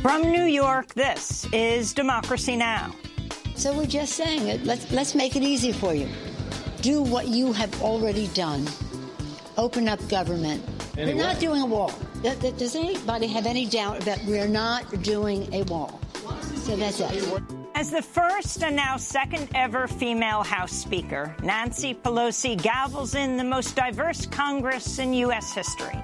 From New York, this is Democracy Now! So we're just saying, let's make it easy for you. Do what you have already done. Open up government. We're not doing a wall. Does anybody have any doubt that we're not doing a wall? So that's it. As the first and now second ever female House Speaker, Nancy Pelosi gavels in the most diverse Congress in U.S. history.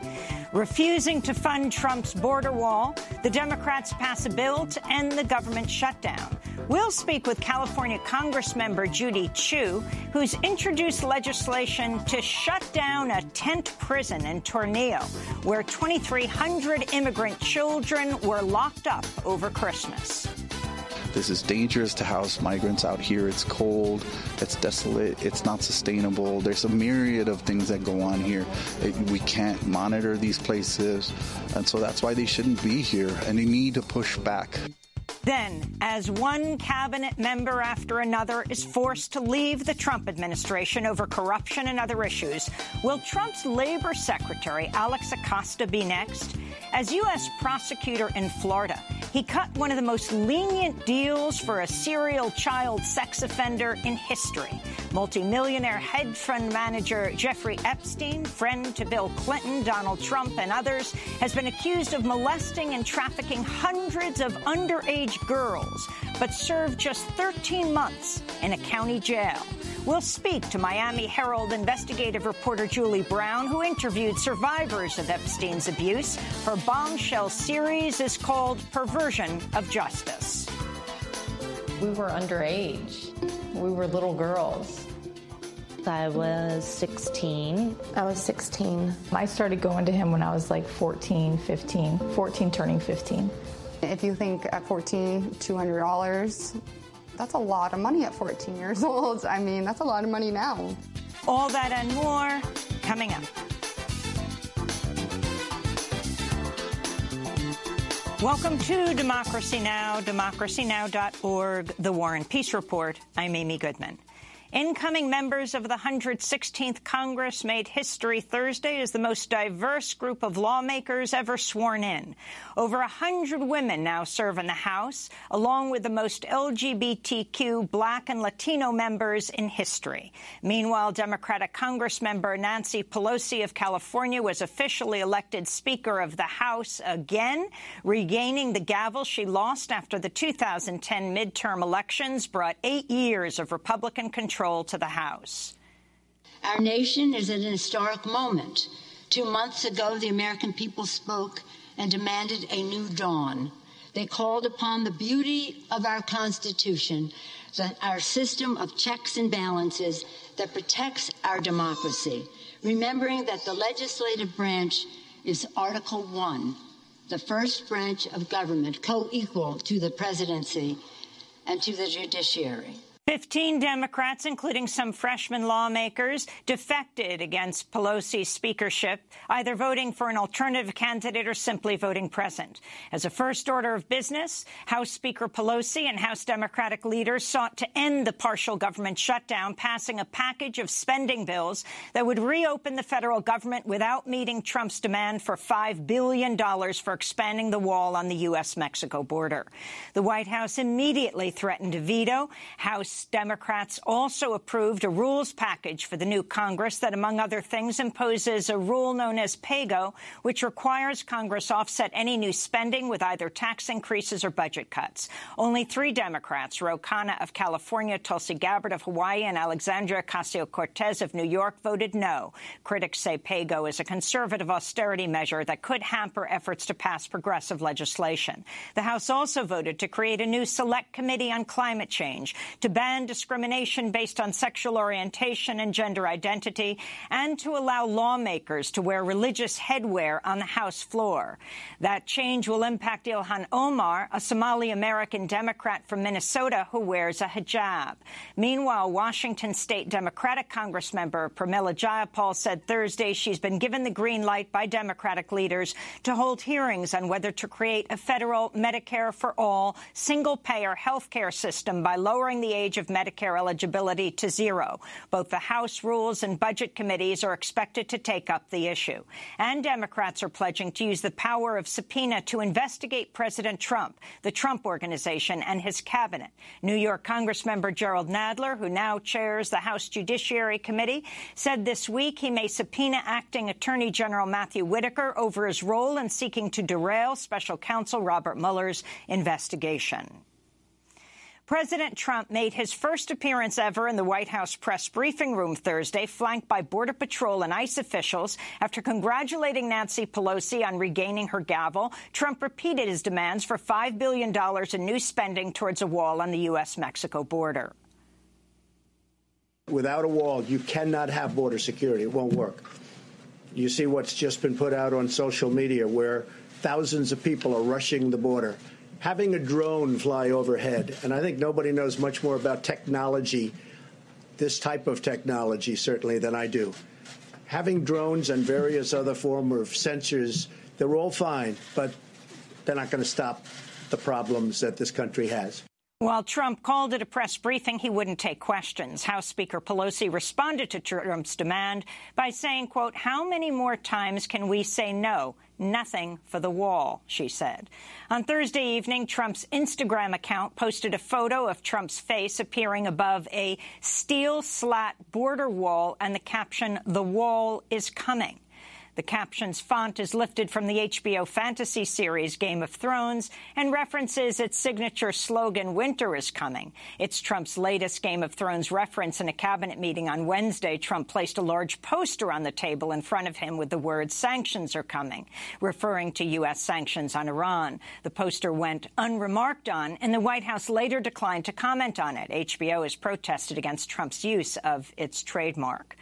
Refusing to fund Trump's border wall, the Democrats pass a bill to end the government shutdown. We'll speak with California Congressmember Judy Chu, who's introduced legislation to shut down a tent prison in Tornillo, where 2,300 immigrant children were locked up over Christmas. This is dangerous to house migrants out here. It's cold, it's desolate, it's not sustainable. There's a myriad of things that go on here. We can't monitor these places, and so that's why they shouldn't be here, and they need to push back. Then, as one cabinet member after another is forced to leave the Trump administration over corruption and other issues, will Trump's labor secretary, Alex Acosta, be next? As U.S. prosecutor in Florida, he cut one of the most lenient deals for a serial child sex offender in history. Multimillionaire hedge fund manager Jeffrey Epstein, friend to Bill Clinton, Donald Trump, and others, has been accused of molesting and trafficking hundreds of underage girls, but served just 13 months in a county jail. We'll speak to Miami Herald investigative reporter Julie Brown, who interviewed survivors of Epstein's abuse. Her bombshell series is called Perversion of Justice. We were underage. We were little girls. I was 16. I was 16. I started going to him when I was like 14 turning 15. If you think at 14, $200, that's a lot of money at 14 years old. I mean, that's a lot of money now. All that and more coming up. Welcome to Democracy Now!, democracynow.org, The War and Peace Report. I'm Amy Goodman. Incoming members of the 116th Congress made history Thursday as the most diverse group of lawmakers ever sworn in. Over 100 women now serve in the House, along with the most LGBTQ, Black and Latino members in history. Meanwhile, Democratic Congressmember Nancy Pelosi of California was officially elected Speaker of the House again, regaining the gavel she lost after the 2010 midterm elections brought 8 years of Republican control to the House. Our nation is at an historic moment. 2 months ago, the American people spoke and demanded a new dawn. They called upon the beauty of our Constitution, our system of checks and balances that protects our democracy, remembering that the legislative branch is Article 1, the first branch of government, co-equal to the presidency and to the judiciary. 15 Democrats, including some freshman lawmakers, defected against Pelosi's speakership, either voting for an alternative candidate or simply voting present. As a first order of business, House Speaker Pelosi and House Democratic leaders sought to end the partial government shutdown, passing a package of spending bills that would reopen the federal government without meeting Trump's demand for $5 billion for expanding the wall on the U.S.-Mexico border. The White House immediately threatened to veto. House Democrats also approved a rules package for the new Congress that, among other things, imposes a rule known as PAYGO, which requires Congress offset any new spending with either tax increases or budget cuts. Only 3 Democrats, Ro Khanna of California, Tulsi Gabbard of Hawaii, and Alexandria Ocasio-Cortez of New York voted no. Critics say PAYGO is a conservative austerity measure that could hamper efforts to pass progressive legislation. The House also voted to create a new select committee on climate change to ban discrimination based on sexual orientation and gender identity, and to allow lawmakers to wear religious headwear on the House floor. That change will impact Ilhan Omar, a Somali-American Democrat from Minnesota who wears a hijab. Meanwhile, Washington State Democratic Congressmember Pramila Jayapal said Thursday she's been given the green light by Democratic leaders to hold hearings on whether to create a federal Medicare for all, single-payer health care system by lowering the age of Medicare eligibility to zero. Both the House Rules and Budget Committees are expected to take up the issue. And Democrats are pledging to use the power of subpoena to investigate President Trump, the Trump Organization, and his cabinet. New York Congressmember Jerrold Nadler, who now chairs the House Judiciary Committee, said this week he may subpoena acting Attorney General Matthew Whitaker over his role in seeking to derail Special Counsel Robert Mueller's investigation. President Trump made his first appearance ever in the White House press briefing room Thursday, flanked by Border Patrol and ICE officials. After congratulating Nancy Pelosi on regaining her gavel, Trump repeated his demands for $5 billion in new spending towards a wall on the U.S.-Mexico border. Without a wall, you cannot have border security. It won't work. You see what's just been put out on social media where thousands of people are rushing the border. Having a drone fly overhead, and I think nobody knows much more about technology, this type of technology certainly, than I do. Having drones and various other forms of sensors, they're all fine, but they're not going to stop the problems that this country has. While Trump called it a press briefing, he wouldn't take questions. House Speaker Pelosi responded to Trump's demand by saying, quote, "How many more times can we say no? Nothing for the wall," she said. On Thursday evening, Trump's Instagram account posted a photo of Trump's face appearing above a steel slat border wall and the caption, "The wall is coming." The caption's font is lifted from the HBO fantasy series Game of Thrones and references its signature slogan, "Winter is coming." It's Trump's latest Game of Thrones reference. In a cabinet meeting on Wednesday, Trump placed a large poster on the table in front of him with the words, "Sanctions are coming," referring to U.S. sanctions on Iran. The poster went unremarked on, and the White House later declined to comment on it. HBO has protested against Trump's use of its trademark.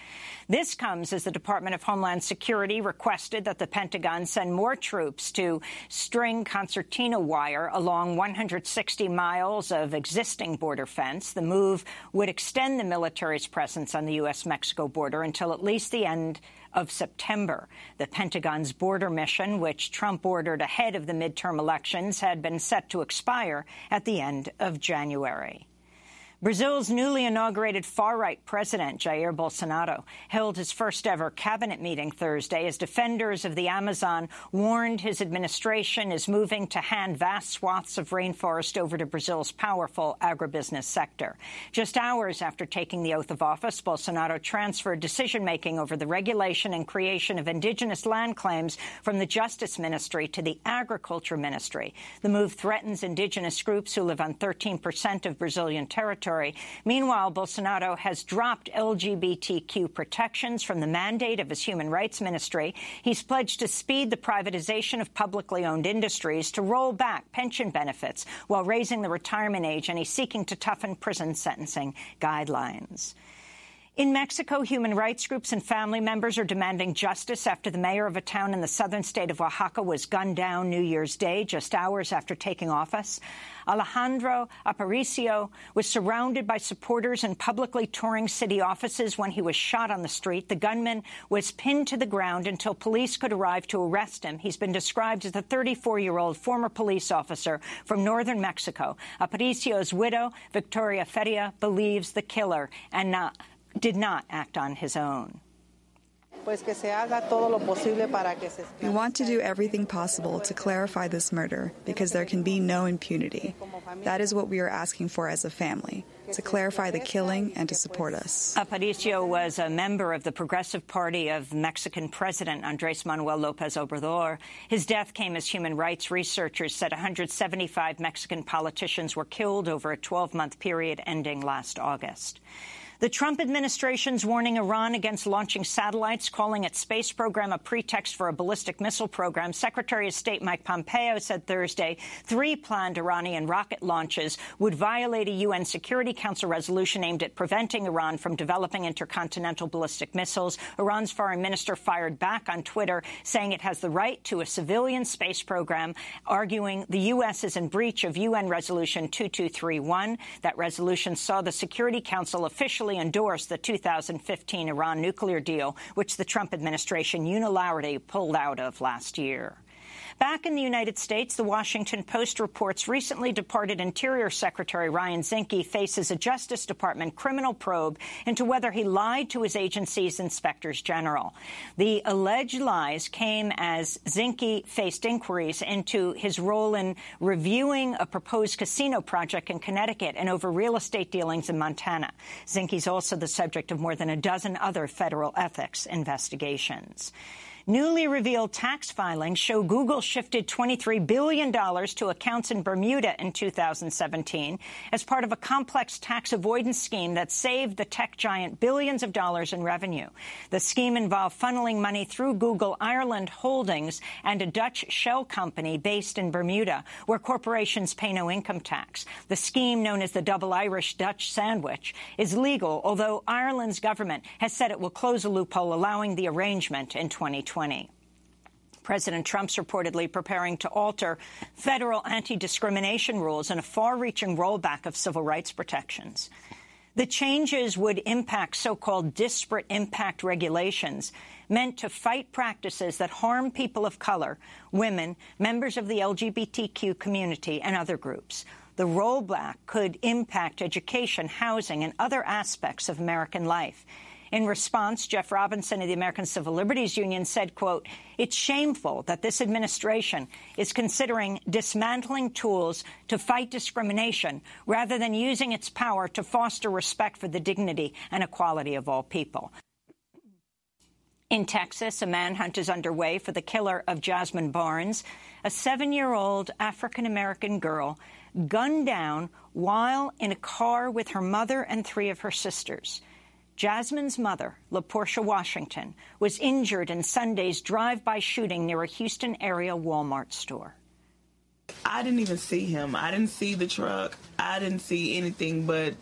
This comes as the Department of Homeland Security requested that the Pentagon send more troops to string concertina wire along 160 miles of existing border fence. The move would extend the military's presence on the U.S.-Mexico border until at least the end of September. The Pentagon's border mission, which Trump ordered ahead of the midterm elections, had been set to expire at the end of January. Brazil's newly inaugurated far-right president, Jair Bolsonaro, held his first-ever cabinet meeting Thursday as defenders of the Amazon warned his administration is moving to hand vast swaths of rainforest over to Brazil's powerful agribusiness sector. Just hours after taking the oath of office, Bolsonaro transferred decision-making over the regulation and creation of indigenous land claims from the Justice Ministry to the Agriculture Ministry. The move threatens indigenous groups who live on 13% of Brazilian territory. Meanwhile, Bolsonaro has dropped LGBTQ protections from the mandate of his Human Rights Ministry. He's pledged to speed the privatization of publicly owned industries, to roll back pension benefits while raising the retirement age, and he's seeking to toughen prison sentencing guidelines. In Mexico, human rights groups and family members are demanding justice after the mayor of a town in the southern state of Oaxaca was gunned down New Year's Day, just hours after taking office. Alejandro Aparicio was surrounded by supporters and publicly touring city offices when he was shot on the street. The gunman was pinned to the ground until police could arrive to arrest him. He's been described as a 34-year-old former police officer from northern Mexico. Aparicio's widow, Victoria Feria, believes the killer and did not act on his own. We want to do everything possible to clarify this murder because there can be no impunity. That is what we are asking for as a family, to clarify the killing and to support us. Aparicio was a member of the Progressive Party of Mexican President Andrés Manuel López Obrador. His death came as human rights researchers said 175 Mexican politicians were killed over a 12-month period ending last August. The Trump administration's warning Iran against launching satellites, calling its space program a pretext for a ballistic missile program. Secretary of State Mike Pompeo said Thursday 3 planned Iranian rocket launches would violate a UN Security Council resolution aimed at preventing Iran from developing intercontinental ballistic missiles. Iran's foreign minister fired back on Twitter, saying it has the right to a civilian space program, arguing the U.S. is in breach of UN Resolution 2231. That resolution saw the Security Council officially endorsed the 2015 Iran nuclear deal, which the Trump administration unilaterally pulled out of last year. Back in the United States, the Washington Post reports recently departed Interior Secretary Ryan Zinke faces a Justice Department criminal probe into whether he lied to his agency's inspectors general. The alleged lies came as Zinke faced inquiries into his role in reviewing a proposed casino project in Connecticut and over real estate dealings in Montana. Zinke's also the subject of more than a dozen other federal ethics investigations. Newly revealed tax filings show Google shifted $23 billion to accounts in Bermuda in 2017 as part of a complex tax avoidance scheme that saved the tech giant billions of dollars in revenue. The scheme involved funneling money through Google Ireland Holdings and a Dutch shell company based in Bermuda, where corporations pay no income tax. The scheme, known as the Double Irish-Dutch Sandwich, is legal, although Ireland's government has said it will close a loophole allowing the arrangement in 2020. President Trump's reportedly preparing to alter federal anti-discrimination rules in a far-reaching rollback of civil rights protections. The changes would impact so-called disparate impact regulations meant to fight practices that harm people of color, women, members of the LGBTQ community, and other groups. The rollback could impact education, housing, and other aspects of American life. In response, Jeff Robinson of the American Civil Liberties Union said, quote, "It's shameful that this administration is considering dismantling tools to fight discrimination rather than using its power to foster respect for the dignity and equality of all people." In Texas, a manhunt is underway for the killer of Jasmine Barnes, a 7-year-old African-American girl gunned down while in a car with her mother and 3 of her sisters. Jasmine's mother, LaPortia Washington, was injured in Sunday's drive-by shooting near a Houston area Walmart store. I didn't even see him. I didn't see the truck. I didn't see anything but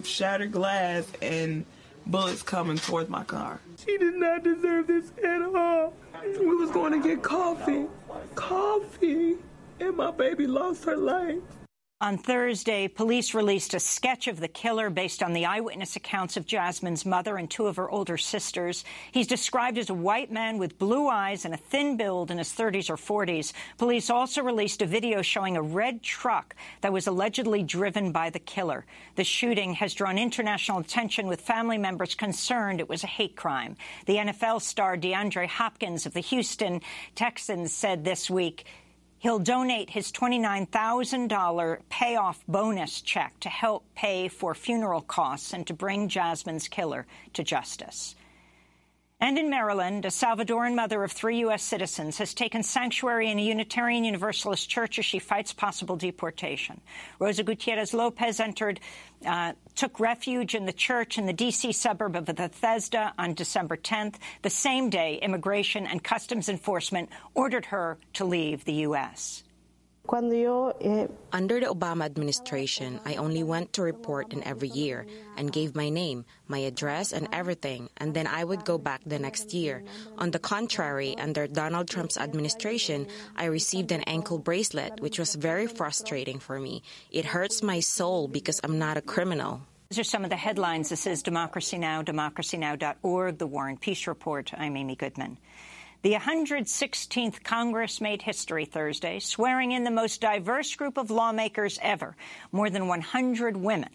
shattered glass and bullets coming towards my car. She did not deserve this at all. We was going to get coffee, and my baby lost her life. On Thursday, police released a sketch of the killer based on the eyewitness accounts of Jasmine's mother and 2 of her older sisters. He's described as a white man with blue eyes and a thin build in his 30s or 40s. Police also released a video showing a red truck that was allegedly driven by the killer. The shooting has drawn international attention, with family members concerned it was a hate crime. The NFL star DeAndre Hopkins of the Houston Texans said this week he'll donate his $29,000 payoff bonus check to help pay for funeral costs and to bring Jasmine's killer to justice. And in Maryland, a Salvadoran mother of 3 U.S. citizens has taken sanctuary in a Unitarian Universalist church as she fights possible deportation. Rosa Gutierrez-Lopez took refuge in the church in the D.C. suburb of Bethesda on December 10th. The same day, Immigration and Customs Enforcement ordered her to leave the U.S. Under the Obama administration, I only went to report in every year and gave my name, my address, and everything, and then I would go back the next year. On the contrary, under Donald Trump's administration, I received an ankle bracelet, which was very frustrating for me. It hurts my soul because I'm not a criminal. These are some of the headlines. This is Democracy Now!, democracynow.org, The War and Peace Report. I'm Amy Goodman. The 116th Congress made history Thursday, swearing in the most diverse group of lawmakers ever, more than 100 women,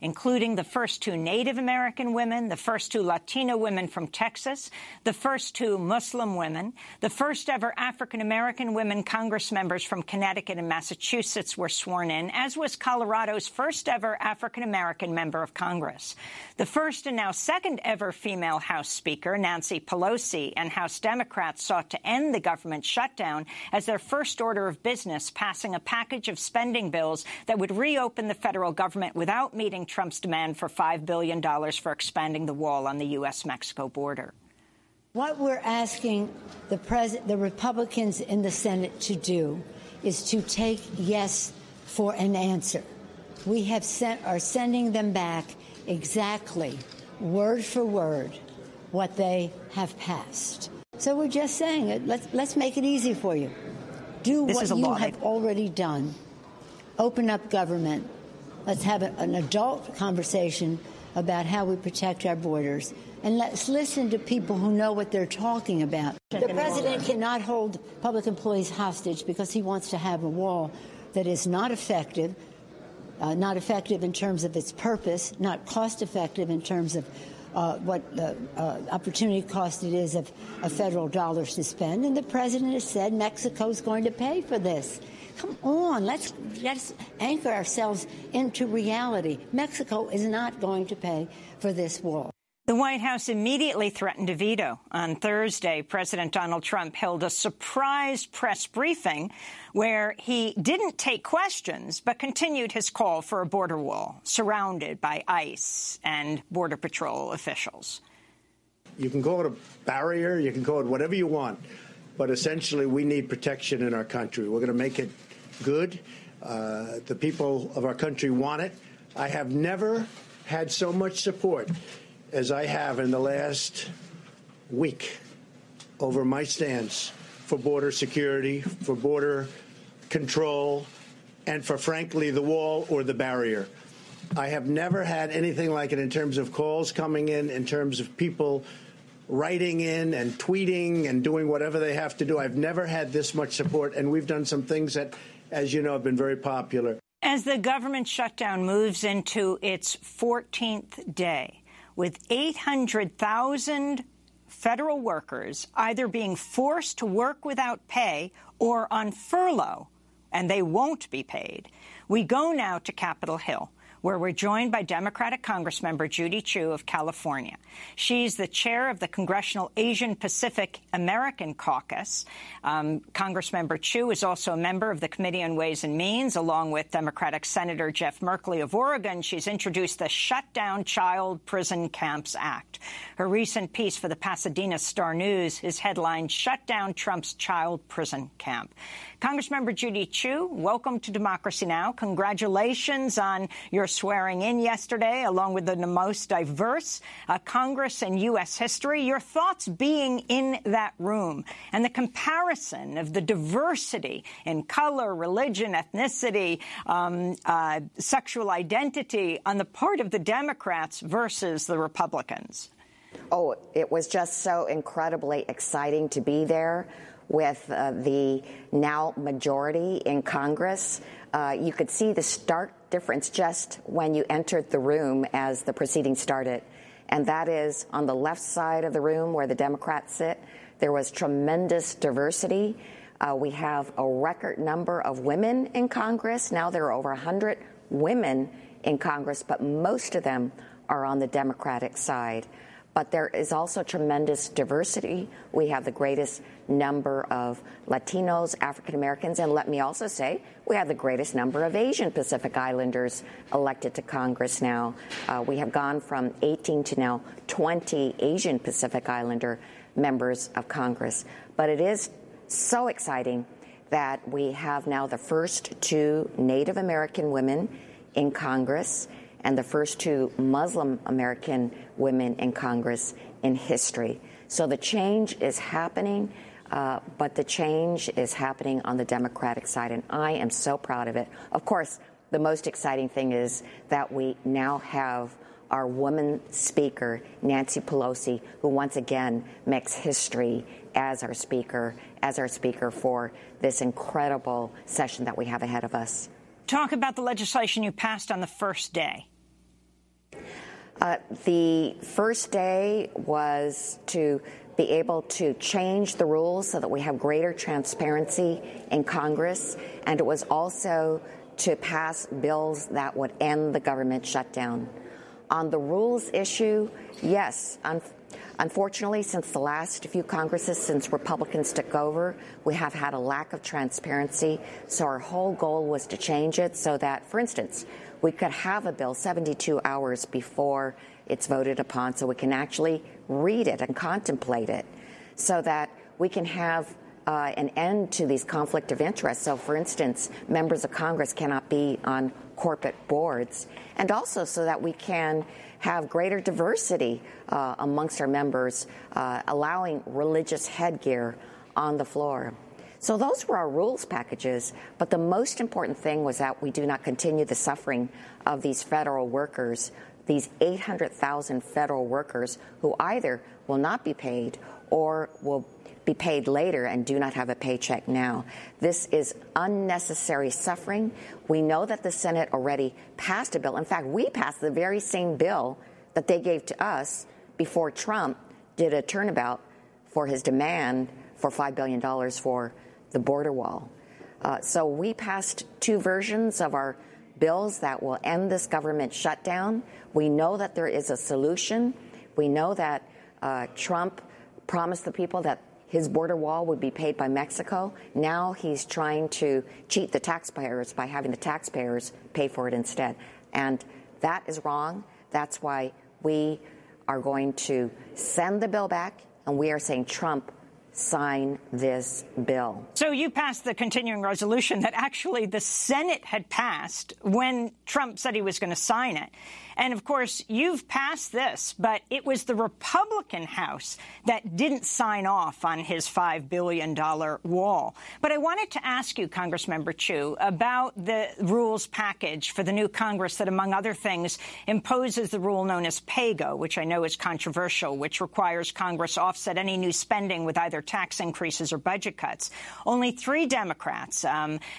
including the first 2 Native American women, the first 2 Latino women from Texas, the first 2 Muslim women, the first ever African-American women Congress members from Connecticut and Massachusetts were sworn in, as was Colorado's first ever African-American member of Congress. The first and now second ever female House Speaker, Nancy Pelosi, and House Democrats sought to end the government shutdown as their first order of business, passing a package of spending bills that would reopen the federal government without meeting Trump's demand for $5 billion for expanding the wall on the U.S.-Mexico border. What we're asking the Republicans in the Senate to do is to take yes for an answer. We are sending them back exactly, word for word, what they have passed. So we're just saying, let's make it easy for you. Do what you have already done. Open up government. Let's have an adult conversation about how we protect our borders. And let's listen to people who know what they're talking about. The president cannot hold public employees hostage because he wants to have a wall that is not effective in terms of its purpose, not cost effective in terms of what the opportunity cost it is of federal dollars to spend. And the president has said Mexico's going to pay for this. Come on, let's anchor ourselves into reality. Mexico is not going to pay for this wall. The White House immediately threatened a veto. On Thursday, President Donald Trump held a surprise press briefing where he didn't take questions but continued his call for a border wall surrounded by ICE and Border Patrol officials. You can call it a barrier, you can call it whatever you want, but essentially we need protection in our country. We're going to make it good. The people of our country want it. I have never had so much support as I have in the last week over my stance for border security, for border control, and for, frankly, the wall or the barrier. I have never had anything like it in terms of calls coming in terms of people writing in and tweeting and doing whatever they have to do. I've never had this much support, and we've done some things that, as you know, have been very popular. As the government shutdown moves into its 14th day, with 800,000 federal workers either being forced to work without pay or on furlough, and they won't be paid, we go now to Capitol Hill, where we're joined by Democratic Congressmember Judy Chu of California. She's the chair of the Congressional Asian Pacific American Caucus. Congressmember Chu is also a member of the Committee on Ways and Means, along with Democratic Senator Jeff Merkley of Oregon. She's introduced the Shutdown Child Prison Camps Act. Her recent piece for the Pasadena Star-News is headlined, Shut Down Trump's Child Prison Camp. Congressmember Judy Chu, welcome to Democracy Now! Congratulations on your swearing in yesterday, along with the most diverse Congress in U.S. history. Your thoughts being in that room and the comparison of the diversity in color, religion, ethnicity, sexual identity on the part of the Democrats versus the Republicans. Oh, it was just so incredibly exciting to be there with the now majority in Congress. You could see the stark difference just when you entered the room as the proceedings started. And that is on the left side of the room where the Democrats sit. There was tremendous diversity. We have a record number of women in Congress. Now there are over 100 women in Congress, but most of them are on the Democratic side. But there is also tremendous diversity. We have the greatest number of Latinos, African Americans, and let me also say we have the greatest number of Asian Pacific Islanders elected to Congress now. We have gone from 18 to now 20 Asian Pacific Islander members of Congress. But it is so exciting that we have now the first 2 Native American women in Congress and the first 2 Muslim American women in Congress in history. So the change is happening, but the change is happening on the Democratic side, and I am so proud of it. Of course, the most exciting thing is that we now have our woman speaker, Nancy Pelosi, who once again makes history as our speaker for this incredible session that we have ahead of us. Talk about the legislation you passed on the first day. The first day was to be able to change the rules so that we have greater transparency in Congress, and it was also to pass bills that would end the government shutdown. On the rules issue, yes, unfortunately, since the last few Congresses, since Republicans took over, we have had a lack of transparency. So our whole goal was to change it so that, for instance, we could have a bill 72 hours before it's voted upon so we can actually read it and contemplate it so that we can have an end to these conflict of interest. So, for instance, members of Congress cannot be on corporate boards, and also so that we can have greater diversity amongst our members, allowing religious headgear on the floor. So those were our rules packages, but the most important thing was that we do not continue the suffering of these federal workers these 800,000 federal workers who either will not be paid or will be paid later and do not have a paycheck now. This is unnecessary suffering. We know that the Senate already passed a bill. In fact, we passed the very same bill that they gave to us before Trump did a turnabout for his demand for $5 billion for the border wall. So we passed two versions of our bills that will end this government shutdown. We know that there is a solution. We know that Trump promised the people that his border wall would be paid by Mexico. Now he's trying to cheat the taxpayers by having the taxpayers pay for it instead. And that is wrong. That's why we are going to send the bill back, and we are saying, Trump, sign this bill. So you passed the continuing resolution that actually the Senate had passed when Trump said he was going to sign it. And, of course, you've passed this, but it was the Republican House that didn't sign off on his $5 billion wall. But I wanted to ask you, Congressmember Chu, about the rules package for the new Congress that, among other things, imposes the rule known as PAYGO, which I know is controversial, which requires Congress offset any new spending with either tax increases or budget cuts. Only 3 Democrats,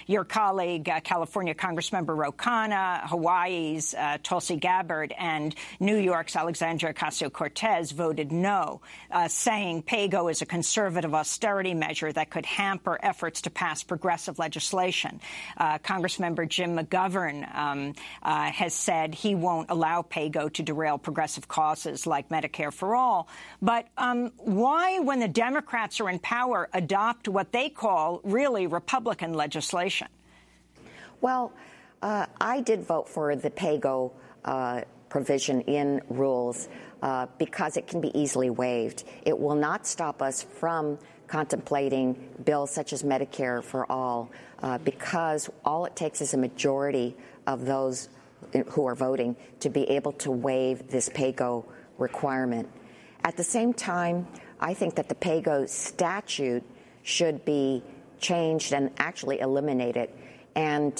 your colleague, California Congressmember Ro Khanna, Hawaii's Tulsi Gabbard, and New York's Alexandria Ocasio-Cortez voted no, saying PAYGO is a conservative austerity measure that could hamper efforts to pass progressive legislation. Congressmember Jim McGovern has said he won't allow PAYGO to derail progressive causes like Medicare for All. But why, when the Democrats are in power, adopt what they call really Republican legislation? Well, I did vote for the PAYGO provision in rules because it can be easily waived. It will not stop us from contemplating bills such as Medicare for All because all it takes is a majority of those who are voting to be able to waive this PAYGO requirement. At the same time, I think that the PAYGO statute should be changed and actually eliminated. And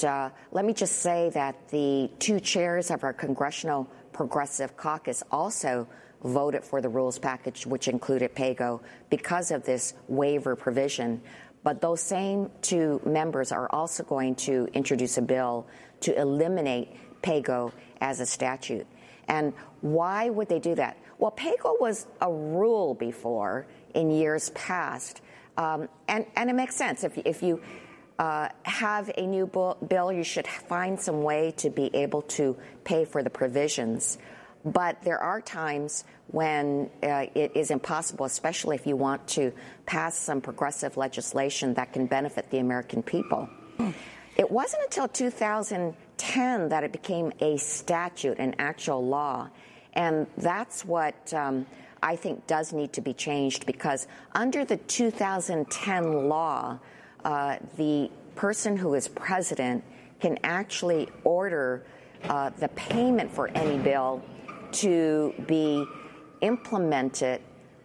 let me just say that the 2 chairs of our Congressional Progressive Caucus also voted for the rules package, which included PAYGO, because of this waiver provision. But those same 2 members are also going to introduce a bill to eliminate PAYGO as a statute. And why would they do that? Well, PAYGO was a rule before in years past, and it makes sense. If you have a new bill, you should find some way to be able to pay for the provisions. But there are times when it is impossible, especially if you want to pass some progressive legislation that can benefit the American people. It wasn't until 2010 that it became a statute, an actual law. And that's what I think does need to be changed, because under the 2010 law, the person who is president can actually order the payment for any bill to be implemented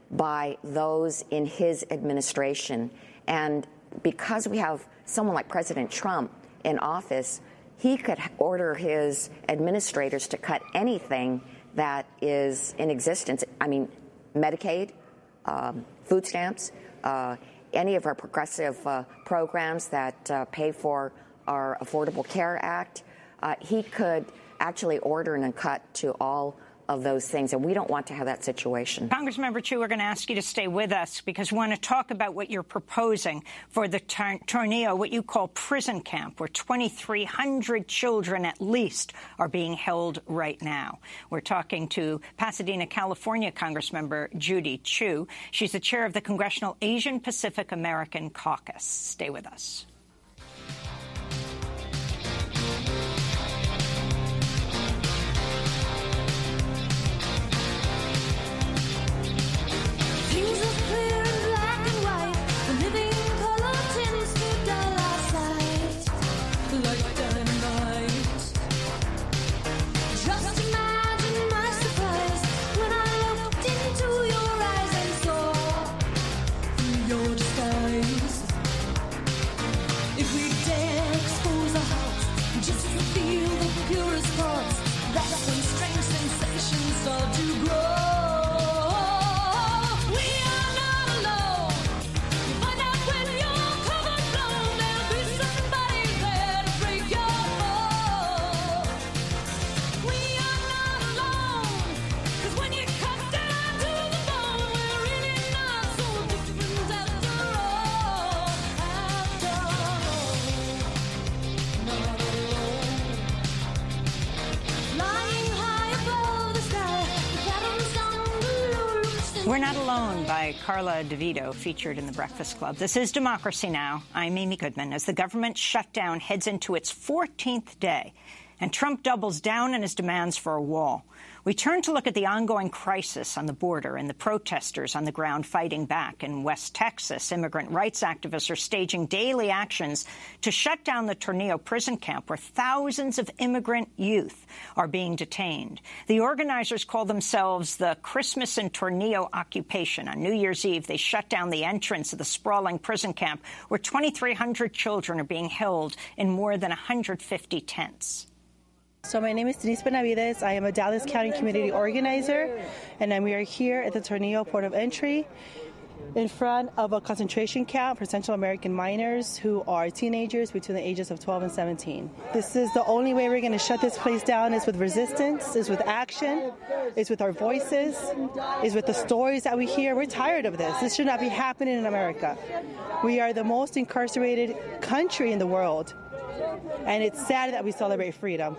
by those in his administration. And because we have someone like President Trump in office, he could order his administrators to cut anything that is in existence. I mean, Medicaid, food stamps, any of our progressive programs that pay for our Affordable Care Act, he could actually order and cut to all of those things, and we don't want to have that situation. Congressmember Chu, we're going to ask you to stay with us because we want to talk about what you're proposing for the Tornillo, what you call prison camp, where 2,300 children at least are being held right now. We're talking to Pasadena, California Congressmember Judy Chu. She's the chair of the Congressional Asian Pacific American Caucus. Stay with us. Just to feel the purest thoughts, that's when strange sensations We're Not Alone by Carla DeVito, featured in The Breakfast Club. This is Democracy Now! I'm Amy Goodman. As the government shutdown heads into its 14th day and Trump doubles down on his demands for a wall, we turn to look at the ongoing crisis on the border and the protesters on the ground fighting back. In West Texas, immigrant rights activists are staging daily actions to shut down the Tornillo prison camp, where thousands of immigrant youth are being detained. The organizers call themselves the Christmas in Tornillo Occupation. On New Year's Eve, they shut down the entrance of the sprawling prison camp, where 2,300 children are being held in more than 150 tents. So my name is Denise Benavides. I am a Dallas County community organizer, and we are here at the Tornillo Port of Entry in front of a concentration camp for Central American minors who are teenagers between the ages of 12 and 17. This is the only way we're going to shut this place down, is with resistance, is with action, is with our voices, is with the stories that we hear. We're tired of this. This should not be happening in America. We are the most incarcerated country in the world, and it's sad that we celebrate freedom.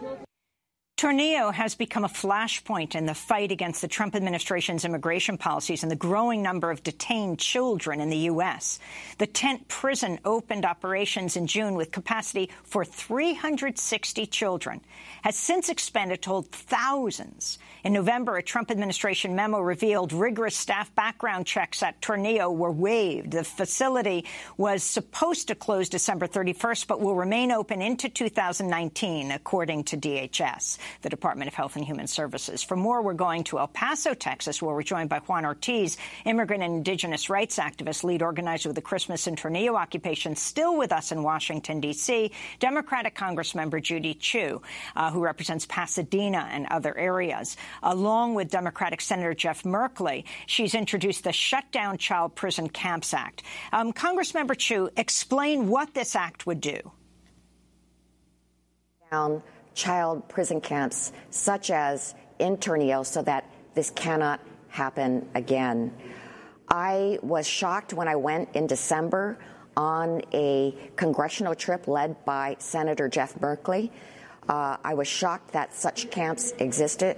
Tornillo has become a flashpoint in the fight against the Trump administration's immigration policies and the growing number of detained children in the U.S. The tent prison opened operations in June with capacity for 360 children, has since expanded to hold thousands. In November, a Trump administration memo revealed rigorous staff background checks at Tornillo were waived. The facility was supposed to close December 31st, but will remain open into 2019, according to DHS, the Department of Health and Human Services. For more, we're going to El Paso, Texas, where we're joined by Juan Ortiz, immigrant and indigenous rights activist, lead organizer of the Christmas in Tornillo Occupation. Still with us in Washington, D.C., Democratic Congressmember Judy Chu, who represents Pasadena and other areas. Along with Democratic Senator Jeff Merkley, she's introduced the Shutdown Child Prison Camps Act. Congressmember Chu, explain what this act would do. Down child prison camps, such as in Tornillo, so that this cannot happen again. I was shocked when I went in December on a congressional trip led by Senator Jeff Merkley. I was shocked that such camps existed.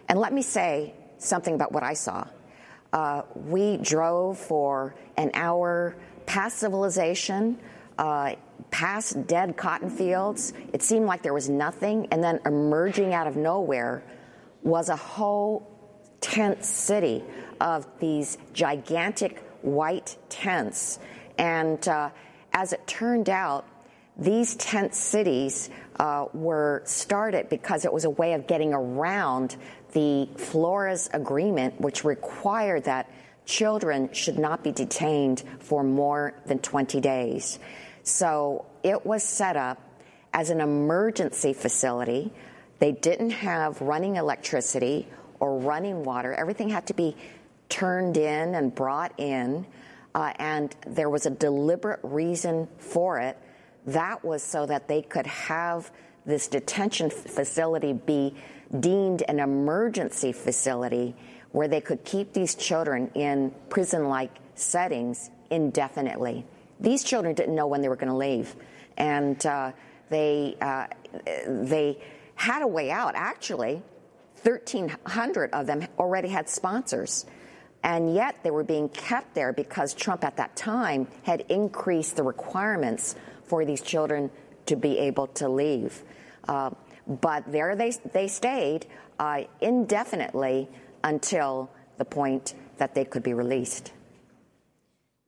And let me say something about what I saw. We drove for an hour past civilization, past dead cotton fields. It seemed like there was nothing, and then emerging out of nowhere was a whole tent city of these gigantic white tents. And as it turned out, these tent cities were started because it was a way of getting around the Flores Agreement, which required that children should not be detained for more than 20 days. So it was set up as an emergency facility. They didn't have running electricity or running water. Everything had to be turned in and brought in, and there was a deliberate reason for it. That was so that they could have this detention facility be deemed an emergency facility where they could keep these children in prison-like settings indefinitely. These children didn't know when they were going to leave, and they had a way out. Actually, 1,300 of them already had sponsors, and yet they were being kept there because Trump at that time had increased the requirements for these children to be able to leave. But there they stayed indefinitely until the point that they could be released.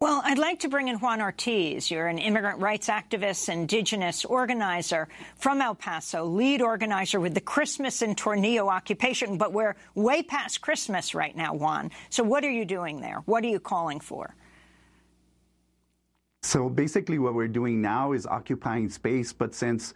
Well, I'd like to bring in Juan Ortiz. You're an immigrant rights activist, indigenous organizer from El Paso, lead organizer with the Christmas in Tornillo Occupation. But we're way past Christmas right now, Juan. So what are you doing there? What are you calling for? So basically what we're doing now is occupying space, but since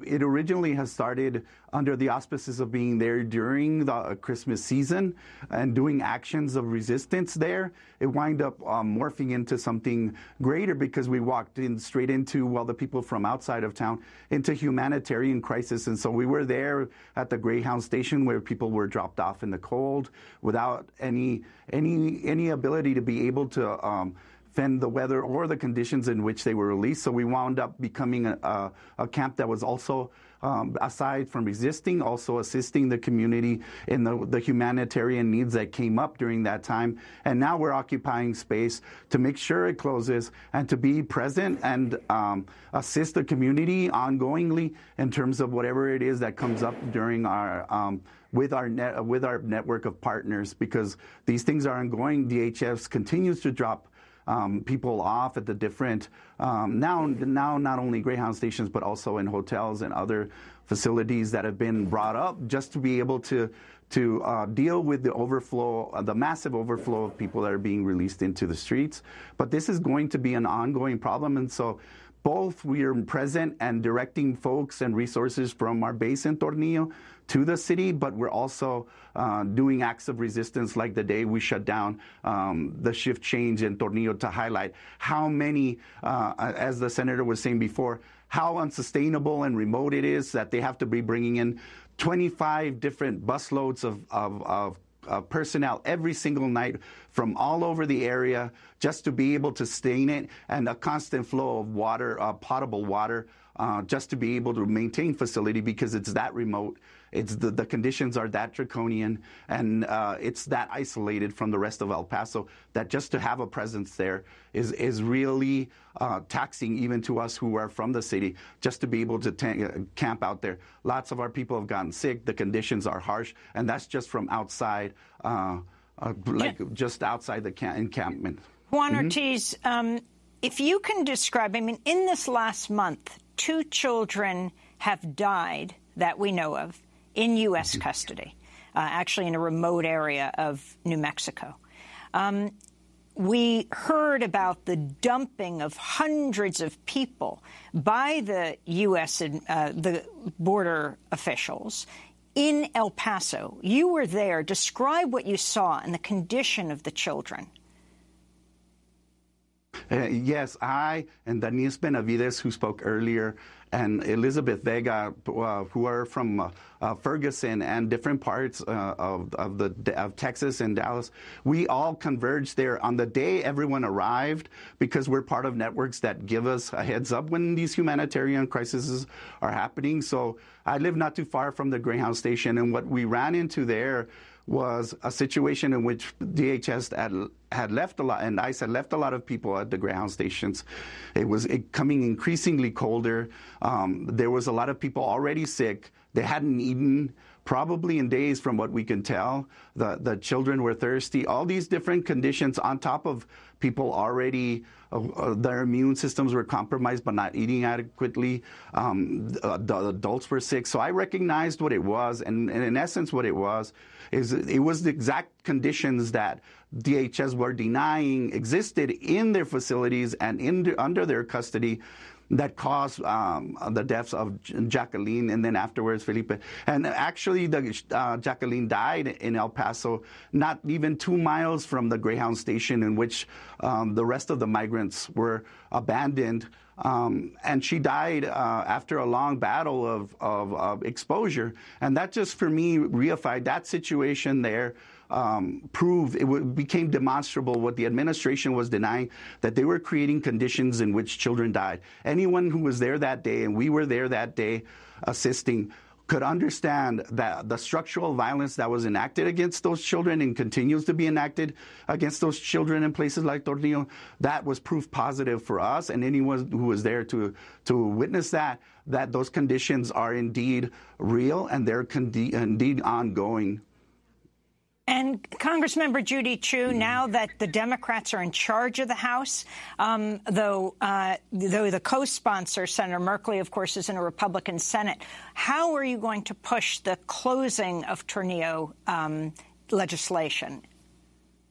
it originally has started under the auspices of being there during the Christmas season and doing actions of resistance there, it wound up morphing into something greater because we walked in straight into, well, the people from outside of town, into humanitarian crisis. And so we were there at the Greyhound station where people were dropped off in the cold without any ability to be able to fend the weather or the conditions in which they were released. So we wound up becoming a camp that was also, aside from resisting, also assisting the community in the humanitarian needs that came up during that time. And now we're occupying space to make sure it closes and to be present and assist the community ongoingly in terms of whatever it is that comes up during our with our network of partners, because these things are ongoing. DHS continues to drop people off at the different, now not only Greyhound stations, but also in hotels and other facilities that have been brought up just to be able to deal with the overflow, the massive overflow of people that are being released into the streets. But this is going to be an ongoing problem, and so both we are present and directing folks and resources from our base in Tornillo to the city, but we're also doing acts of resistance, like the day we shut down the shift change in Tornillo, to highlight how many, as the senator was saying before, how unsustainable and remote it is that they have to be bringing in 25 different busloads of personnel every single night from all over the area just to be able to sustain it, and a constant flow of water, potable water, just to be able to maintain facility, because it's that remote. It's the conditions are that draconian, and it's that isolated from the rest of El Paso that just to have a presence there is really taxing even to us who are from the city, just to be able to camp out there. Lots of our people have gotten sick. The conditions are harsh, and that's just from outside, just outside the encampment. Juan Ortiz, if you can describe, I mean, in this last month, 2 children have died that we know of in U.S. custody, actually in a remote area of New Mexico. We heard about the dumping of hundreds of people by the U.S. The border officials in El Paso. You were there. Describe what you saw and the condition of the children. Yes, I and Denise Benavides, who spoke earlier, and Elizabeth Vega, who are from Ferguson and different parts of Texas and Dallas, we all converged there on the day everyone arrived, because we're part of networks that give us a heads up when these humanitarian crises are happening. So I live not too far from the Greyhound station, and what we ran into there was a situation in which DHS had left a lot, and ICE had left a lot of people at the Greyhound stations. It was coming increasingly colder. There was a lot of people already sick. They hadn't eaten probably in days, from what we can tell. The children were thirsty. All these different conditions on top of people already, their immune systems were compromised by not eating adequately. The adults were sick. So I recognized what it was, and in essence what it was the exact conditions that DHS were denying existed in their facilities and under their custody that caused the deaths of Jacqueline and then afterwards Felipe. And actually, Jacqueline died in El Paso, not even 2 miles from the Greyhound station in which the rest of the migrants were abandoned. And she died after a long battle of exposure. And that just, for me, reified that situation there. Proved it became demonstrable what the administration was denying, that they were creating conditions in which children died. Anyone who was there that day, and we were there that day assisting, could understand that the structural violence that was enacted against those children and continues to be enacted against those children in places like Tornillo, that was proof positive for us and anyone who was there to witness that those conditions are indeed real and they're indeed ongoing. And Congressmember Judy Chu, now that the Democrats are in charge of the House, though the co-sponsor, Senator Merkley, of course, is in a Republican Senate, how are you going to push the closing of Tornillo legislation?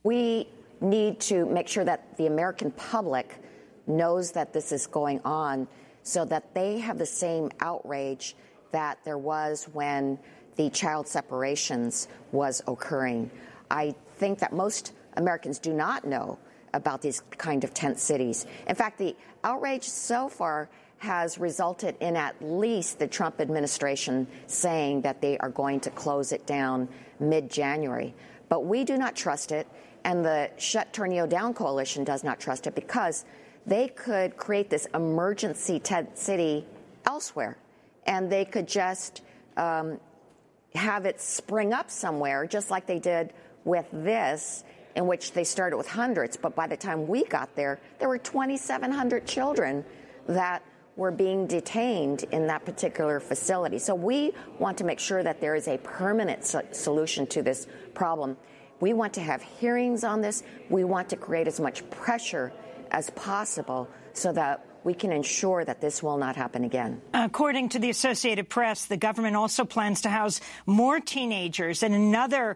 We need to make sure that the American public knows that this is going on so that they have the same outrage that there was when the child separations was occurring. I think that most Americans do not know about these kind of tent cities. In fact, the outrage so far has resulted in at least the Trump administration saying that they are going to close it down mid-January. But we do not trust it, And the Shut Tornillo Down Coalition does not trust it because they could create this emergency tent city elsewhere, and they could just have it spring up somewhere, just like they did with this, in which they started with hundreds. But by the time we got there, there were 2,700 children that were being detained in that particular facility. So we want to make sure that there is a permanent solution to this problem. We want to have hearings on this. We want to create as much pressure as possible so that we can ensure that this will not happen again. According to the Associated Press, the government also plans to house more teenagers in another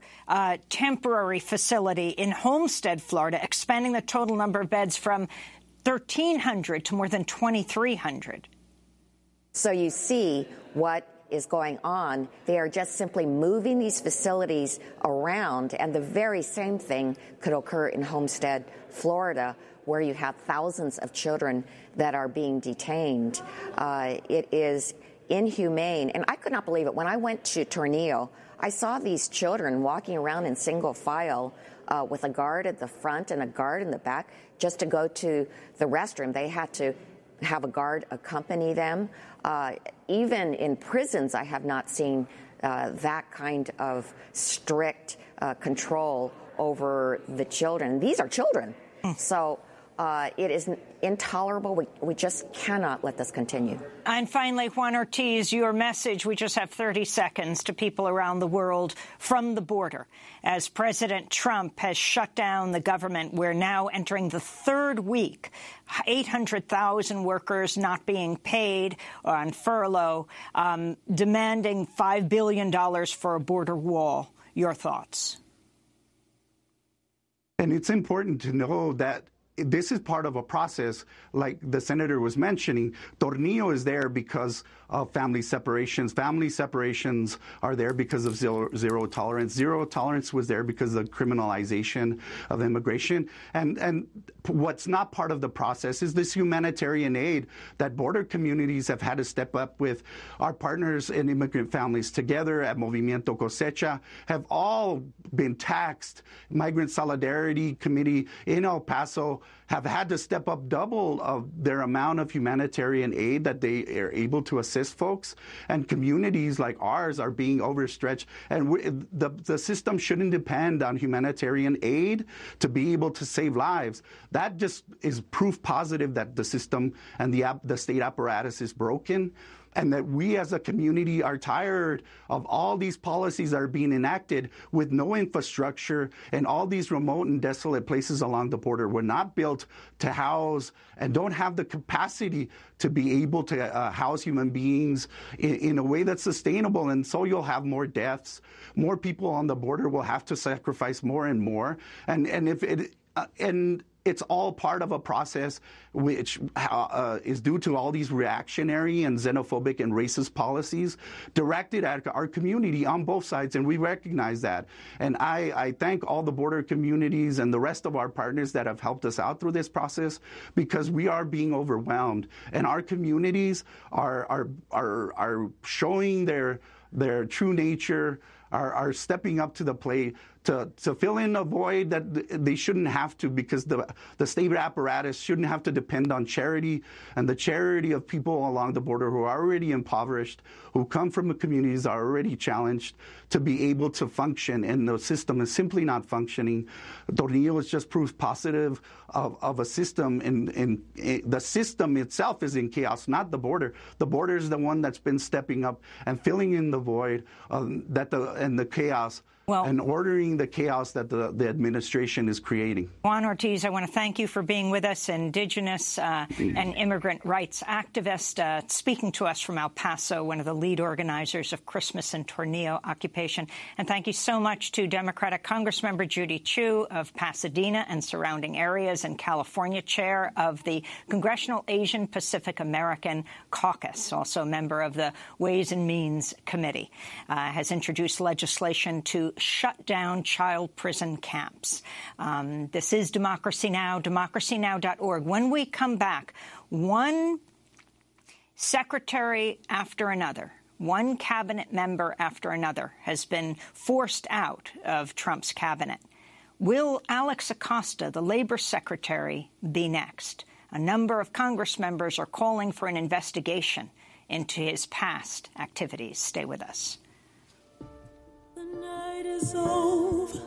temporary facility in Homestead, Florida, expanding the total number of beds from 1,300 to more than 2,300. So you see what is going on. They are just simply moving these facilities around, and the very same thing could occur in Homestead, Florida, where you have thousands of children that are being detained. It is inhumane, and I could not believe it. When I went to Tornillo, I saw these children walking around in single file with a guard at the front and a guard in the back just to go to the restroom. They had to have a guard accompany them. Even in prisons, I have not seen that kind of strict control over the children. These are children. So it is intolerable. We just cannot let this continue. And finally, Juan Ortiz, your message, we just have 30 seconds, to people around the world from the border. As President Trump has shut down the government, we're now entering the third week. 800,000 workers not being paid or on furlough, demanding $5 billion for a border wall. Your thoughts? And it's important to know that this is part of a process, like the senator was mentioning. Tornillo is there because of family separations. Family separations are there because of zero tolerance. Zero tolerance was there because of criminalization of immigration. And what's not part of the process is this humanitarian aid that border communities have had to step up with. Our partners in immigrant families together at Movimiento Cosecha have all been taxed. Migrant Solidarity Committee in El Paso have had to step up double of their amount of humanitarian aid that they are able to assist folks. And communities like ours are being overstretched. And the system shouldn't depend on humanitarian aid to be able to save lives. That just is proof positive that the system and the state apparatus is broken, and that we as a community are tired of all these policies that are being enacted with no infrastructure, and all these remote and desolate places along the border were not built to house and don't have the capacity to be able to house human beings in a way that's sustainable. And so you'll have more deaths. More people on the border will have to sacrifice more and more. And it's all part of a process which is due to all these reactionary and xenophobic and racist policies directed at our community on both sides, and we recognize that. And I thank all the border communities and the rest of our partners that have helped us out through this process, because we are being overwhelmed, and our communities are showing their true nature, are stepping up to the plate to fill in a void that they shouldn't have to, because the state apparatus shouldn't have to depend on charity, and the charity of people along the border who are already impoverished, who come from the communities are already challenged to be able to function, and the system is simply not functioning. Tornillo is just proof positive of a system, and the system itself is in chaos, not the border. The border is the one that's been stepping up and filling in the void and the chaos. And ordering the chaos that the administration is creating. Juan Ortiz, I want to thank you for being with us, Indigenous and immigrant rights activist, speaking to us from El Paso, one of the lead organizers of Christmas in Tornillo occupation. And thank you so much to Democratic Congressmember Judy Chu of Pasadena and surrounding areas, and California chair of the Congressional Asian Pacific American Caucus, also a member of the Ways and Means Committee, has introduced legislation to shut down child prison camps. This is Democracy Now!, democracynow.org. When we come back, one secretary after another, one cabinet member after another has been forced out of Trump's cabinet. Will Alex Acosta, the Labor Secretary, be next? A number of Congress members are calling for an investigation into his past activities. Stay with us. The night is over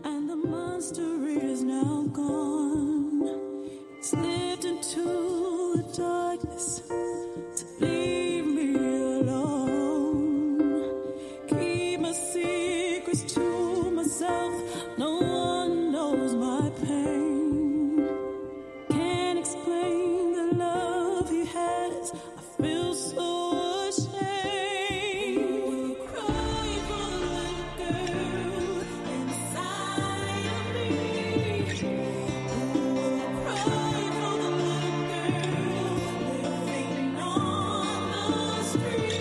and the monster is now gone. Slipped into the darkness to leave me alone. Keep my secrets to myself. No one knows my pain. Can't explain the love he has. I feel so ashamed. Crying for the little girl inside of me. Crying for the little girl living on the streets.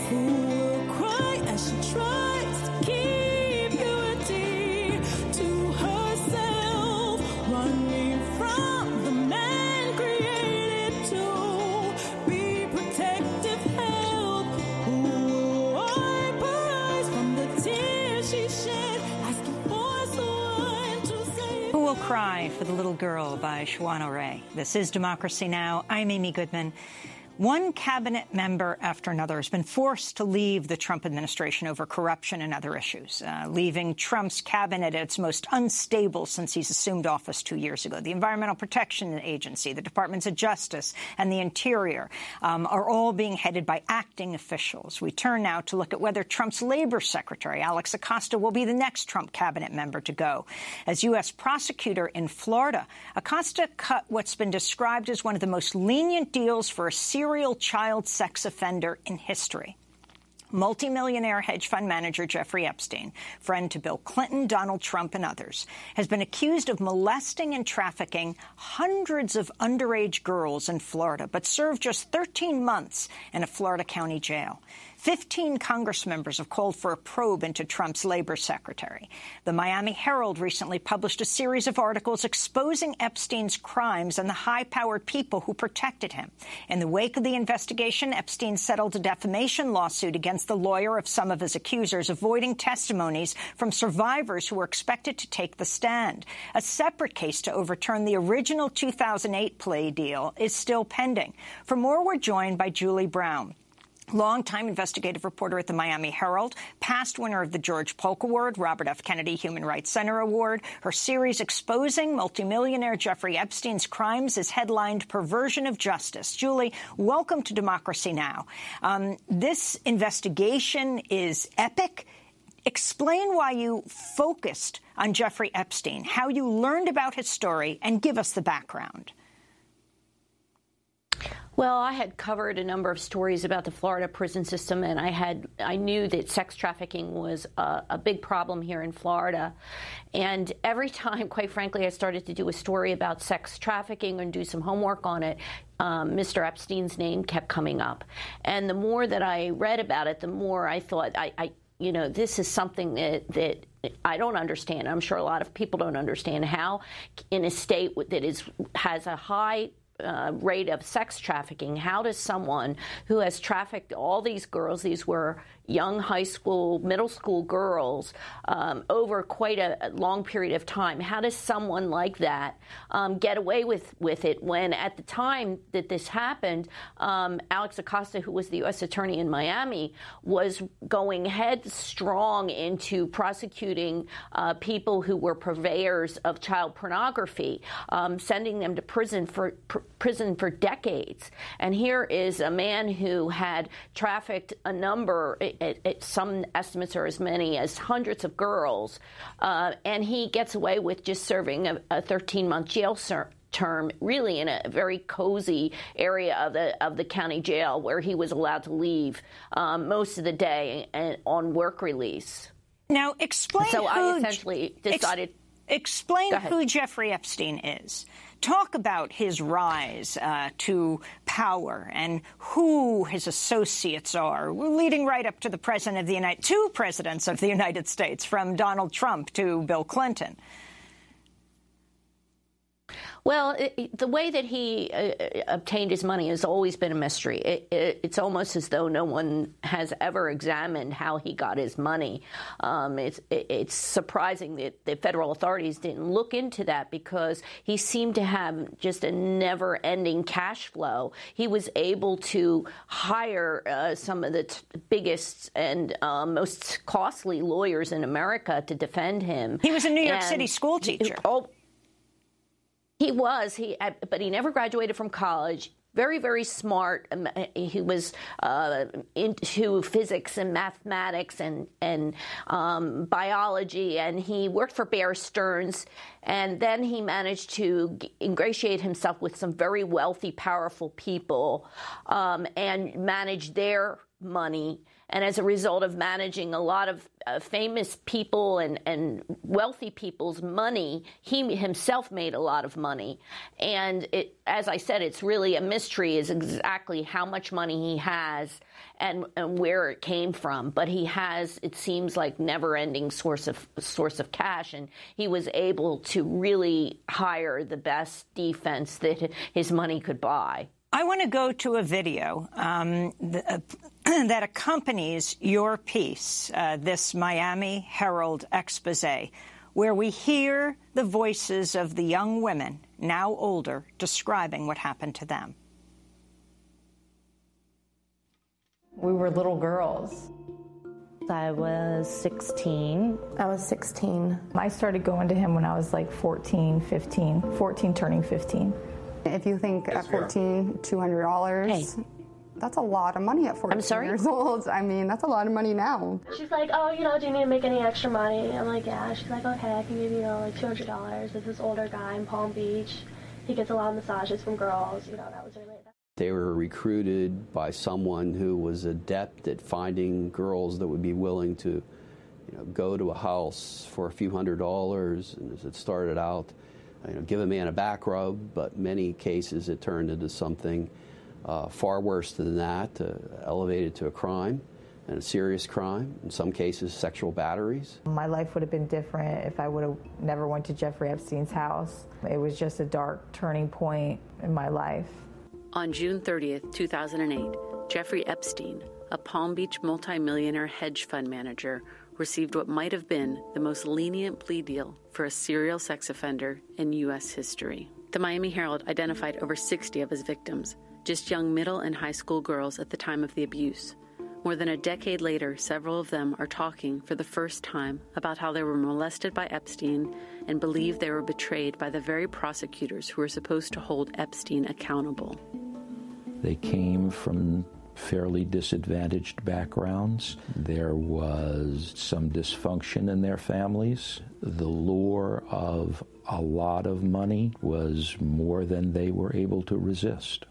Who will cry as she tries to keep purity to herself, running from the man created to be protective help. Who will wipe her eyes from the tears she shed, asking for someone to save. Who Will Cry for the Little Girl by Shawana Ray. This is Democracy Now! I'm Amy Goodman. One cabinet member after another has been forced to leave the Trump administration over corruption and other issues, leaving Trump's cabinet at its most unstable since he's assumed office 2 years ago. The Environmental Protection Agency, the Departments of Justice, and the Interior are all being headed by acting officials. We turn now to look at whether Trump's Labor Secretary, Alex Acosta, will be the next Trump cabinet member to go. As U.S. prosecutor in Florida, Acosta cut what's been described as one of the most lenient deals for a serial child sex offender in history. Multimillionaire hedge fund manager Jeffrey Epstein, friend to Bill Clinton, Donald Trump, and others, has been accused of molesting and trafficking hundreds of underage girls in Florida, but served just 13 months in a Florida county jail. 15 Congress members have called for a probe into Trump's labor secretary. The Miami Herald recently published a series of articles exposing Epstein's crimes and the high-powered people who protected him. In the wake of the investigation, Epstein settled a defamation lawsuit against the lawyer of some of his accusers, avoiding testimonies from survivors who were expected to take the stand. A separate case to overturn the original 2008 plea deal is still pending. For more, we're joined by Julie Brown, longtime investigative reporter at the Miami Herald, past winner of the George Polk Award, Robert F. Kennedy Human Rights Center Award. Her series exposing multimillionaire Jeffrey Epstein's crimes is headlined Perversion of Justice. Julie, welcome to Democracy Now! This investigation is epic. Explain why you focused on Jeffrey Epstein, how you learned about his story, and give us the background. Well, I had covered a number of stories about the Florida prison system, and I knew that sex trafficking was a big problem here in Florida. And every time, quite frankly, I started to do a story about sex trafficking and do some homework on it, Mr. Epstein's name kept coming up. And the more that I read about it, the more I thought, this is something that I don't understand. I'm sure a lot of people don't understand how, in a state that has a high rate of sex trafficking, how does someone who has trafficked all these girls, these were young high school, middle school girls, over quite a long period of time, how does someone like that get away with it when at the time that this happened, Alex Acosta, who was the U.S. attorney in Miami, was going headstrong into prosecuting people who were purveyors of child pornography, sending them to prison for decades. And here is a man who had trafficked a number, some estimates are as many as hundreds of girls, and he gets away with just serving a 13-month jail term, really in a very cozy area of the county jail where he was allowed to leave most of the day on work release. Now, explain I essentially decided... Explain who Jeffrey Epstein is. Talk about his rise to power and who his associates are, leading right up to the president of the two presidents of the United States, from Donald Trump to Bill Clinton. Well, the way that he obtained his money has always been a mystery. It's almost as though no one has ever examined how he got his money. It's surprising that the federal authorities didn't look into that, because he seemed to have just a never-ending cash flow. He was able to hire some of the biggest and most costly lawyers in America to defend him. He was a New York City school teacher. He was, but he never graduated from college. Very, very smart. He was into physics and mathematics and biology, and he worked for Bear Stearns. And then he managed to ingratiate himself with some very wealthy, powerful people and manage their money. And as a result of managing a lot of famous people and wealthy people's money, he himself made a lot of money. And as I said, it's really a mystery is exactly how much money he has and where it came from. But he has, it seems like, never-ending source of cash, and he was able to really hire the best defense that his money could buy. I want to go to a video that accompanies your piece, this Miami Herald expose, where we hear the voices of the young women, now older, describing what happened to them. We were little girls. I was 16. I was 16. I started going to him when I was like 14 turning 15. If you think at 14, $200, that's a lot of money at 14 years old. I mean, that's a lot of money now. She's like, oh, do you need to make any extra money? I'm like, yeah. She's like, okay, I can give you, like $200. There's this older guy in Palm Beach. He gets a lot of massages from girls. That was really... They were recruited by someone who was adept at finding girls that would be willing to, go to a house for a few $100s. And as it started out, give a man a back rub, but many cases it turned into something far worse than that, elevated to a crime, and a serious crime, in some cases sexual batteries. My life would have been different if I would have never went to Jeffrey Epstein's house. It was just a dark turning point in my life. On June 30th, 2008, Jeffrey Epstein, a Palm Beach multimillionaire hedge fund manager, received what might have been the most lenient plea deal for a serial sex offender in U.S. history. The Miami Herald identified over 60 of his victims, just young middle and high school girls at the time of the abuse. More than a decade later, several of them are talking for the first time about how they were molested by Epstein and believe they were betrayed by the very prosecutors who were supposed to hold Epstein accountable. They came from fairly disadvantaged backgrounds. There was some dysfunction in their families. The lure of a lot of money was more than they were able to resist.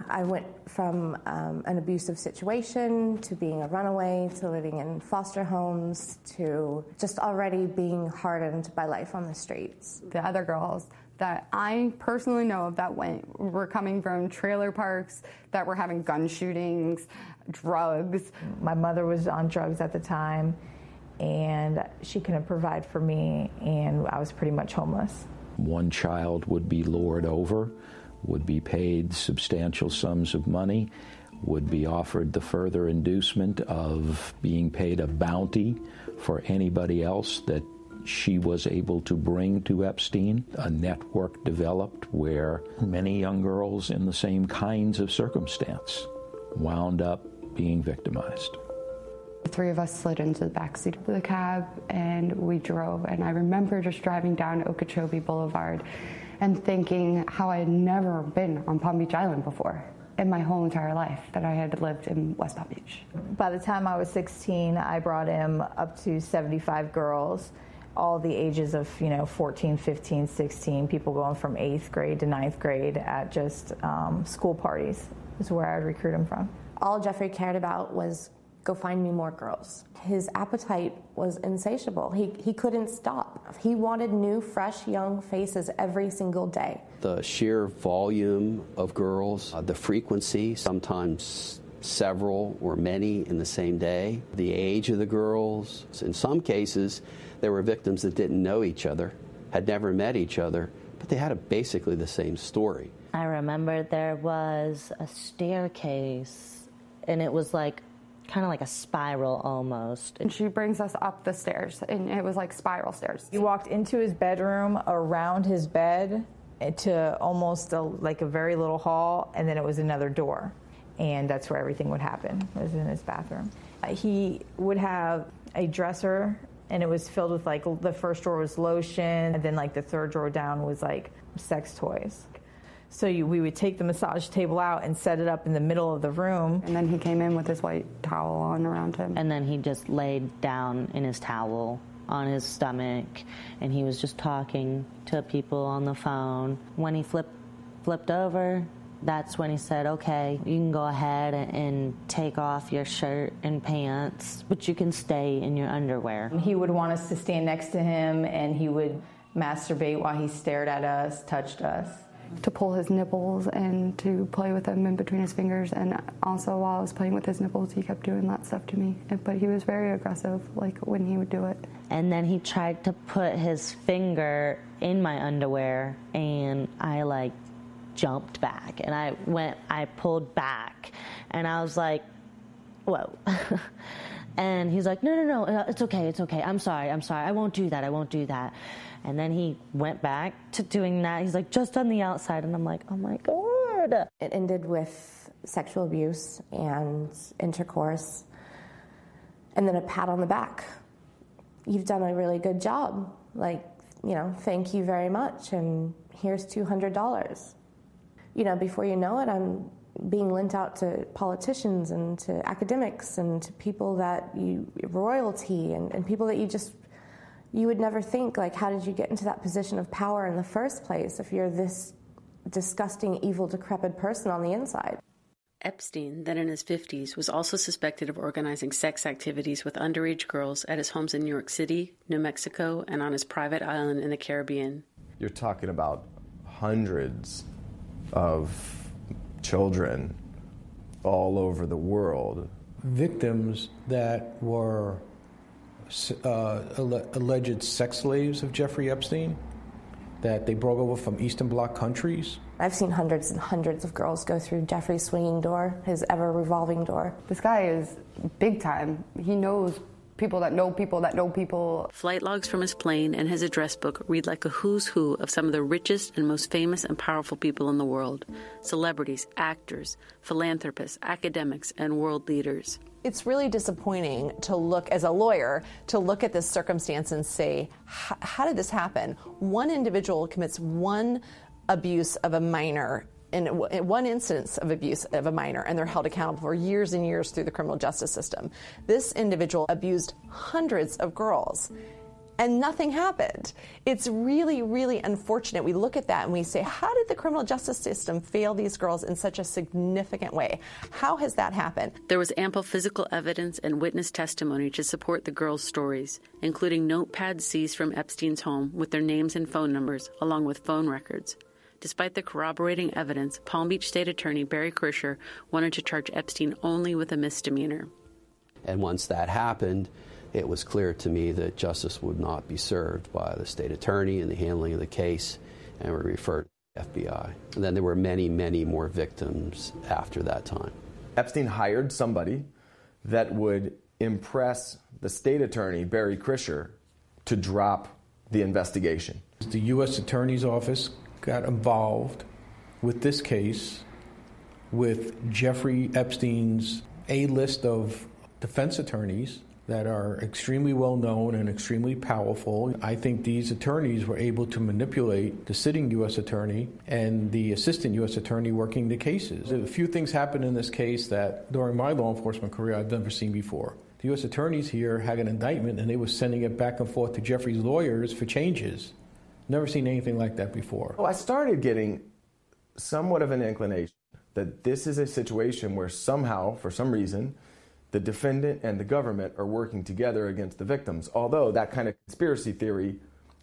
I went from an abusive situation to being a runaway to living in foster homes to just already being hardened by life on the streets. The other girls that I personally know of that were coming from trailer parks, that were having gun shootings, drugs. My mother was on drugs at the time, and she couldn't provide for me, and I was pretty much homeless. One child would be lured over, would be paid substantial sums of money, would be offered the further inducement of being paid a bounty for anybody else that she was able to bring to Epstein. A network developed where many young girls in the same kinds of circumstance wound up being victimized. The three of us slid into the backseat of the cab and we drove, and I remember just driving down Okeechobee Boulevard and thinking how I had never been on Palm Beach Island before in my whole entire life, that I had lived in West Palm Beach. By the time I was 16, I brought him up to 75 girls, all the ages of 14, 15, 16, people going from 8th grade to 9th grade at just school parties is where I would recruit him from. All Jeffrey cared about was go find me more girls. His appetite was insatiable. He couldn't stop. He wanted new, fresh, young faces every single day. The sheer volume of girls, the frequency, sometimes several or many in the same day, the age of the girls. In some cases, there were victims that didn't know each other, had never met each other, but they had basically the same story. I remember there was a staircase, and it was like kind of like a spiral almost. And she brings us up the stairs, and it was like spiral stairs. You walked into his bedroom, around his bed, to almost like a very little hall, and then it was another door. And that's where everything would happen, was in his bathroom. He would have a dresser, and it was filled with, like, the first drawer was lotion, and then, like, the third drawer down was, like, sex toys. So we would take the massage table out and set it up in the middle of the room. And then he came in with his white towel on around him. And then he just laid down in his towel on his stomach, and he was just talking to people on the phone. When he flipped over, that's when he said, okay, you can go ahead and take off your shirt and pants, but you can stay in your underwear. He would want us to stand next to him, and he would masturbate while he stared at us, touched us. To pull his nipples and to play with them in between his fingers. And also while I was playing with his nipples, he kept doing that stuff to me. But he was very aggressive, like, when he would do it. And then he tried to put his finger in my underwear, and I, like, jumped back. And I pulled back, and I was like, whoa. And he's like, no, it's okay. I'm sorry. I won't do that. And then he went back to doing that. He's like, just on the outside. And I'm like, oh my God. It ended with sexual abuse and intercourse, and then a pat on the back. You've done a really good job. Like, thank you very much. And here's $200. Before you know it, I'm being lent out to politicians and to academics and to people that royalty and people that you would never think, like, how did you get into that position of power in the first place if you're this disgusting, evil, decrepit person on the inside? Epstein, then in his 50s, was also suspected of organizing sex activities with underage girls at his homes in New York City, New Mexico, and on his private island in the Caribbean. You're talking about hundreds of children all over the world. Victims that were alleged sex slaves of Jeffrey Epstein, that they brought over from Eastern Bloc countries. I've seen hundreds and hundreds of girls go through Jeffrey's swinging door, his ever-revolving door. This guy is big time. He knows people that know people that know people. Flight logs from his plane and his address book read like a who's who of some of the richest and most famous and powerful people in the world. Celebrities, actors, philanthropists, academics, and world leaders. It's really disappointing to look, as a lawyer, to look at this circumstance and say, how did this happen? One individual commits one abuse of a minor, in one instance of abuse of a minor, and they're held accountable for years and years through the criminal justice system. This individual abused hundreds of girls, and nothing happened. It's really, really unfortunate. We look at that and we say, how did the criminal justice system fail these girls in such a significant way? How has that happened? There was ample physical evidence and witness testimony to support the girls' stories, including notepads seized from Epstein's home with their names and phone numbers, along with phone records. Despite the corroborating evidence, Palm Beach State Attorney Barry Krischer wanted to charge Epstein only with a misdemeanor. And once that happened, it was clear to me that justice would not be served by the state attorney in the handling of the case, and we referred to the FBI. And then there were many, many more victims after that time. Epstein hired somebody that would impress the state attorney, Barry Krischer, to drop the investigation. The U.S. Attorney's Office got involved with this case with Jeffrey Epstein's A-list of defense attorneys that are extremely well known and extremely powerful. I think these attorneys were able to manipulate the sitting U.S. attorney and the assistant U.S. attorney working the cases. A few things happened in this case that during my law enforcement career I've never seen before. The U.S. attorneys here had an indictment and they were sending it back and forth to Jeffrey's lawyers for changes. Never seen anything like that before. Well, I started getting somewhat of an inclination that this is a situation where somehow, for some reason, the defendant and the government are working together against the victims, although that kind of conspiracy theory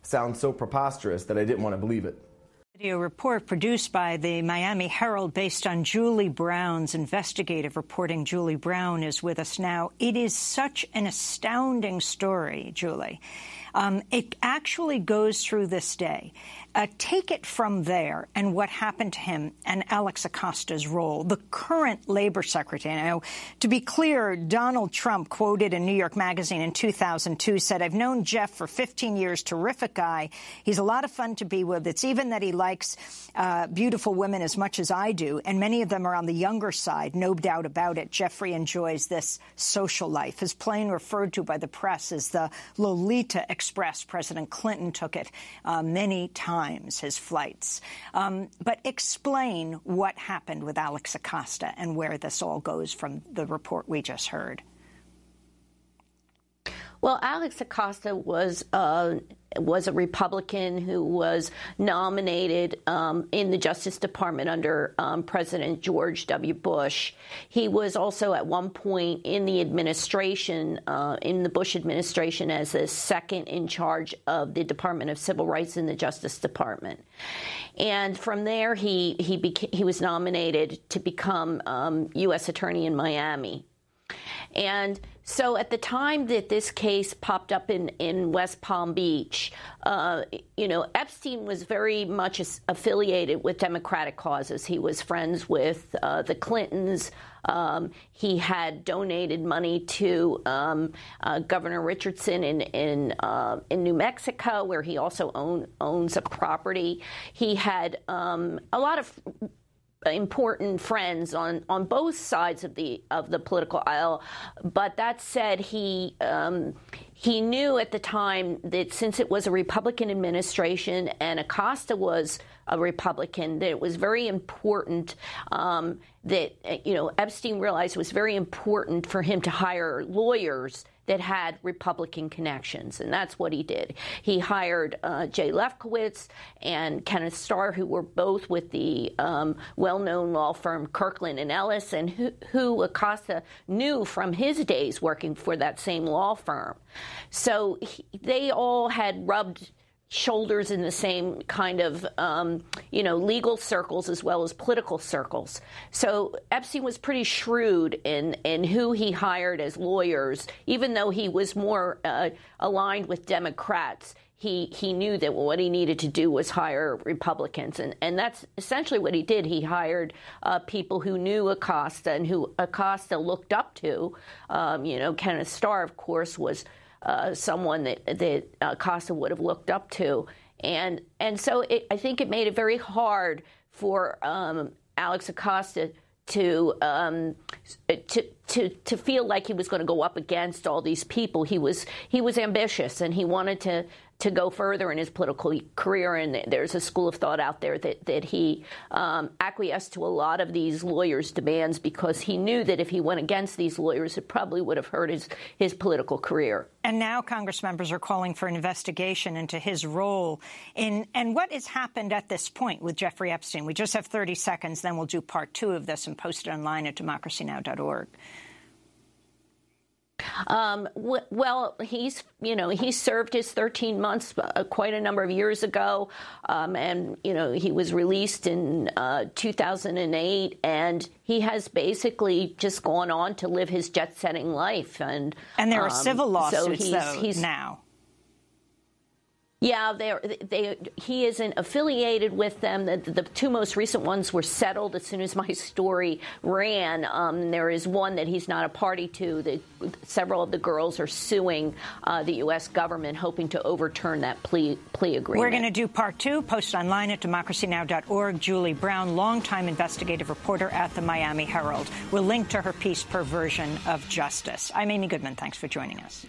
sounds so preposterous that I didn't want to believe it. A report produced by the Miami Herald based on Julie Brown's investigative reporting. Julie Brown is with us now. It is such an astounding story, Julie. It actually goes through this day. Take it from there and what happened to him and Alex Acosta's role. The current labor secretary. Now, to be clear, Donald Trump, quoted in New York Magazine in 2002, said, "I've known Jeff for 15 years, terrific guy. He's a lot of fun to be with. It's even that he likes beautiful women as much as I do, and many of them are on the younger side, no doubt about it. Jeffrey enjoys this social life." His plane, referred to by the press as the Lolita Express. President Clinton took it many times, his flights. But explain what happened with Alex Acosta and where this all goes from the report we just heard. Well, Alex Acosta was a Republican who was nominated in the Justice Department under President George W. Bush. He was also at one point in the administration, in the Bush administration, as the second in charge of the Department of Civil Rights in the Justice Department. And from there, he was nominated to become U.S. Attorney in Miami. And so at the time that this case popped up in West Palm Beach, Epstein was very much affiliated with Democratic causes. He was friends with the Clintons. He had donated money to Governor Richardson in New Mexico, where he also owns a property. He had a lot of important friends on both sides of the political aisle. But that said, he knew at the time that since it was a Republican administration and Acosta was a Republican, that it was very important that Epstein realized it was very important for him to hire lawyers that had Republican connections, and that's what he did. He hired Jay Lefkowitz and Kenneth Starr, who were both with the well-known law firm Kirkland & Ellis, and who Acosta knew from his days working for that same law firm. So they all had rubbed shoulders in the same kind of, legal circles as well as political circles. So Epstein was pretty shrewd in who he hired as lawyers. Even though he was more aligned with Democrats, he knew that what he needed to do was hire Republicans. And that's essentially what he did. He hired people who knew Acosta and who Acosta looked up to. Kenneth Starr, of course, was someone that Acosta would have looked up to. And so I think it made it very hard for Alex Acosta to feel like he was going to go up against all these people. He was ambitious, and he wanted to go further in his political career. And there's a school of thought out there that he acquiesced to a lot of these lawyers' demands because he knew that if he went against these lawyers, it probably would have hurt his political career. And now Congress members are calling for an investigation into his role in and what has happened at this point with Jeffrey Epstein. We just have 30 seconds, then we'll do part 2 of this and post it online at democracynow.org. Well, he served his 13 months quite a number of years ago, and he was released in 2008, and he has basically just gone on to live his jet-setting life. And there are civil lawsuits now. Yeah, he isn't affiliated with them. The 2 most recent ones were settled as soon as my story ran. There is one that he's not a party to. Several of the girls are suing the U.S. government, hoping to overturn that plea agreement. We're going to do part 2, post online at democracynow.org. Julie Brown, longtime investigative reporter at the Miami Herald. We'll link to her piece, Perversion of Justice. I'm Amy Goodman. Thanks for joining us.